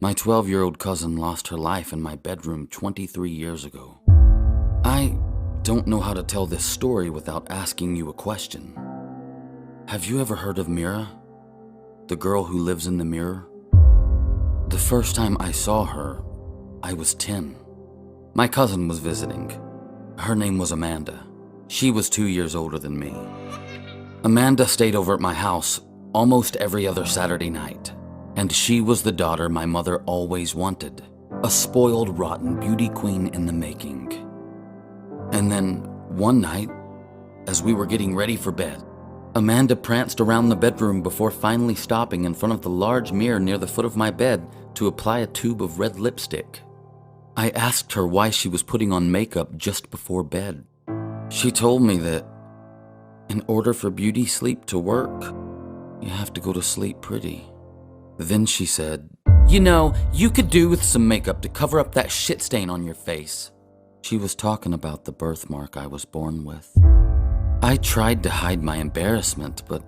My 12-year-old cousin lost her life in my bedroom 23 years ago. I don't know how to tell this story without asking you a question. Have you ever heard of Mira? The girl who lives in the mirror? The first time I saw her, I was 10. My cousin was visiting. Her name was Amanda. She was 2 years older than me. Amanda stayed over at my house almost every other Saturday night, and she was the daughter my mother always wanted, a spoiled, rotten beauty queen in the making. And then, one night, as we were getting ready for bed, Amanda pranced around the bedroom before finally stopping in front of the large mirror near the foot of my bed to apply a tube of red lipstick. I asked her why she was putting on makeup just before bed. She told me that in order for beauty sleep to work, you have to go to sleep pretty. Then she said, "You know, you could do with some makeup to cover up that shit stain on your face." She was talking about the birthmark I was born with. I tried to hide my embarrassment, but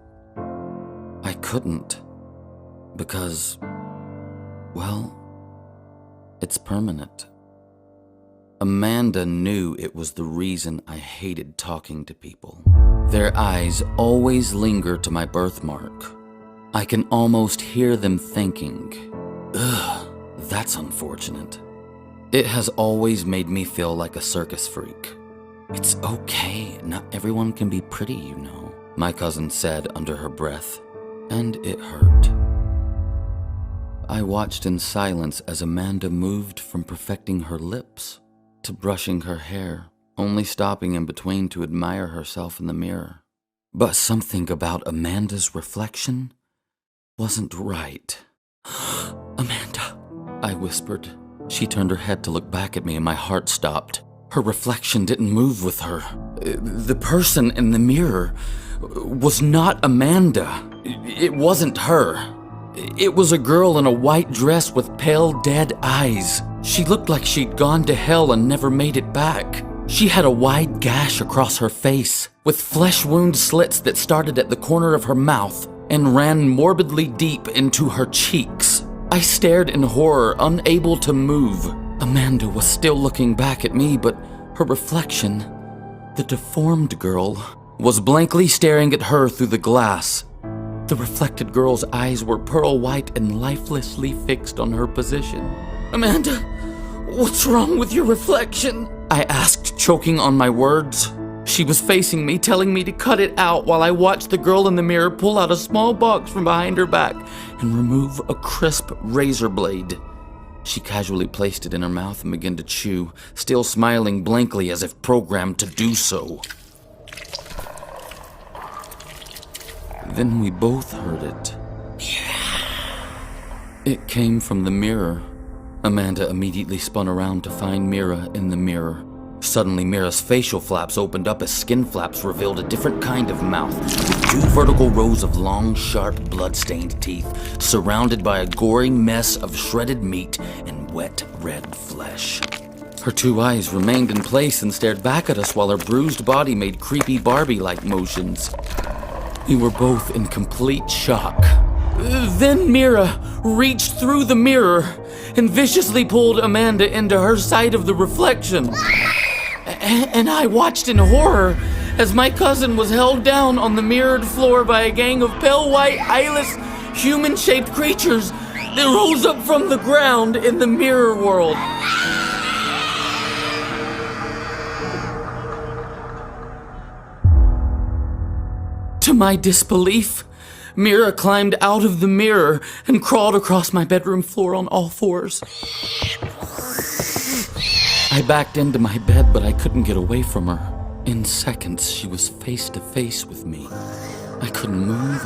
I couldn't because, well, it's permanent. Amanda knew it was the reason I hated talking to people. Their eyes always linger to my birthmark. I can almost hear them thinking, "Ugh, that's unfortunate." It has always made me feel like a circus freak. "It's okay, not everyone can be pretty, you know," my cousin said under her breath, and it hurt. I watched in silence as Amanda moved from perfecting her lips to brushing her hair, only stopping in between to admire herself in the mirror. But something about Amanda's reflection wasn't right. "Amanda," I whispered. She turned her head to look back at me and my heart stopped. Her reflection didn't move with her. The person in the mirror was not Amanda. It wasn't her. It was a girl in a white dress with pale, dead eyes. She looked like she'd gone to hell and never made it back. She had a wide gash across her face, with flesh wound slits that started at the corner of her mouth and ran morbidly deep into her cheeks. I stared in horror, unable to move. Amanda was still looking back at me, but her reflection, the deformed girl, was blankly staring at her through the glass. The reflected girl's eyes were pearl white and lifelessly fixed on her position. "Amanda, what's wrong with your reflection?" I asked, choking on my words. She was facing me, telling me to cut it out while I watched the girl in the mirror pull out a small box from behind her back and remove a crisp razor blade. She casually placed it in her mouth and began to chew, still smiling blankly as if programmed to do so. Then we both heard it. It came from the mirror. Amanda immediately spun around to find Mira in the mirror. Suddenly, Mira's facial flaps opened up as skin flaps revealed a different kind of mouth, with 2 vertical rows of long, sharp, blood-stained teeth, surrounded by a gory mess of shredded meat and wet, red flesh. Her 2 eyes remained in place and stared back at us while her bruised body made creepy Barbie-like motions. We were both in complete shock. Then Mira reached through the mirror and viciously pulled Amanda into her side of the reflection. And I watched in horror as my cousin was held down on the mirrored floor by a gang of pale white, eyeless, human-shaped creatures that rose up from the ground in the mirror world. To my disbelief, Mira climbed out of the mirror and crawled across my bedroom floor on all 4s. I backed into my bed, but I couldn't get away from her. In seconds, she was face to face with me. I couldn't move,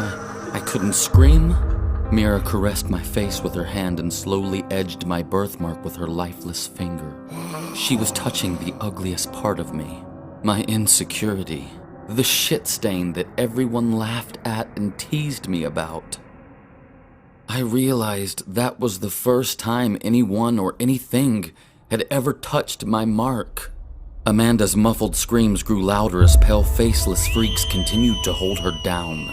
I couldn't scream. Mira caressed my face with her hand and slowly edged my birthmark with her lifeless finger. She was touching the ugliest part of me, my insecurity. The shit stain that everyone laughed at and teased me about. I realized that was the first time anyone or anything had ever touched my mark. Amanda's muffled screams grew louder as pale, faceless freaks continued to hold her down.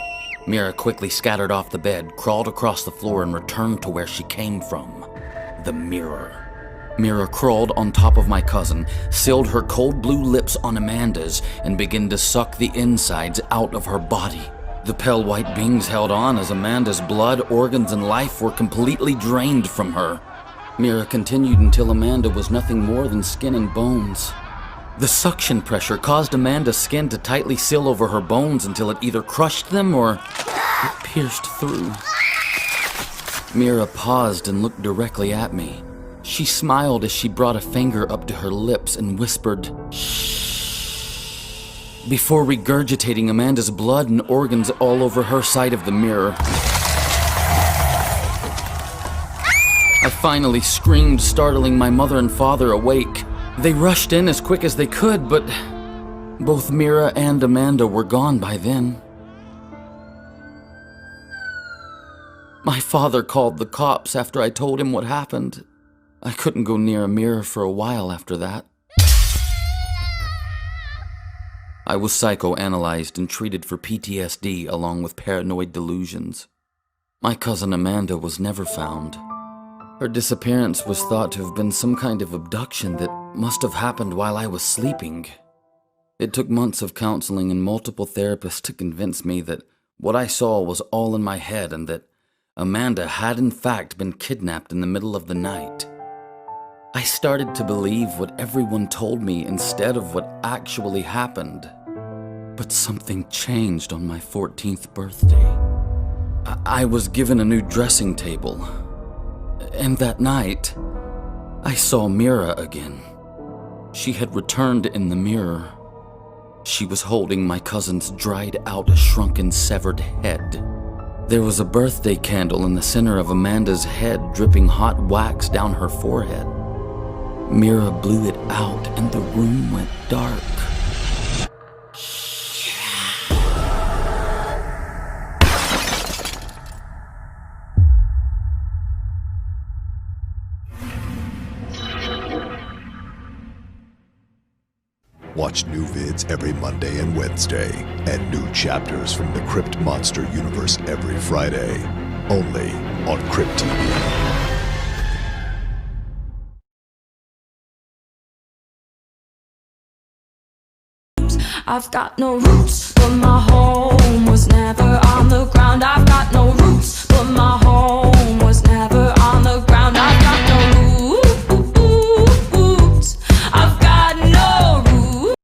Mira quickly scattered off the bed, crawled across the floor, and returned to where she came from. the mirror. Mira crawled on top of my cousin, sealed her cold blue lips on Amanda's, and began to suck the insides out of her body. The pale white beings held on as Amanda's blood, organs, and life were completely drained from her. Mira continued until Amanda was nothing more than skin and bones. The suction pressure caused Amanda's skin to tightly seal over her bones until it either crushed them or it pierced through. Mira paused and looked directly at me. She smiled as she brought a finger up to her lips and whispered, "Shh," before regurgitating Amanda's blood and organs all over her side of the mirror. I finally screamed, startling my mother and father awake. They rushed in as quick as they could, but both Mira and Amanda were gone by then. My father called the cops after I told him what happened. I couldn't go near a mirror for a while after that. I was psychoanalyzed and treated for PTSD along with paranoid delusions. My cousin Amanda was never found. Her disappearance was thought to have been some kind of abduction that must have happened while I was sleeping. It took months of counseling and multiple therapists to convince me that what I saw was all in my head and that Amanda had in fact been kidnapped in the middle of the night. I started to believe what everyone told me instead of what actually happened. But something changed on my 14th birthday. I was given a new dressing table. And that night, I saw Mira again. She had returned in the mirror. She was holding my cousin's dried out, shrunken, severed head. There was a birthday candle in the center of Amanda's head, dripping hot wax down her forehead. Mira blew it out and the room went dark. Watch new vids every Monday and Wednesday, and new chapters from the Crypt Monster universe every Friday, only on Crypt TV. I've got no roots, but my home was never on the ground. I've got no roots, but my home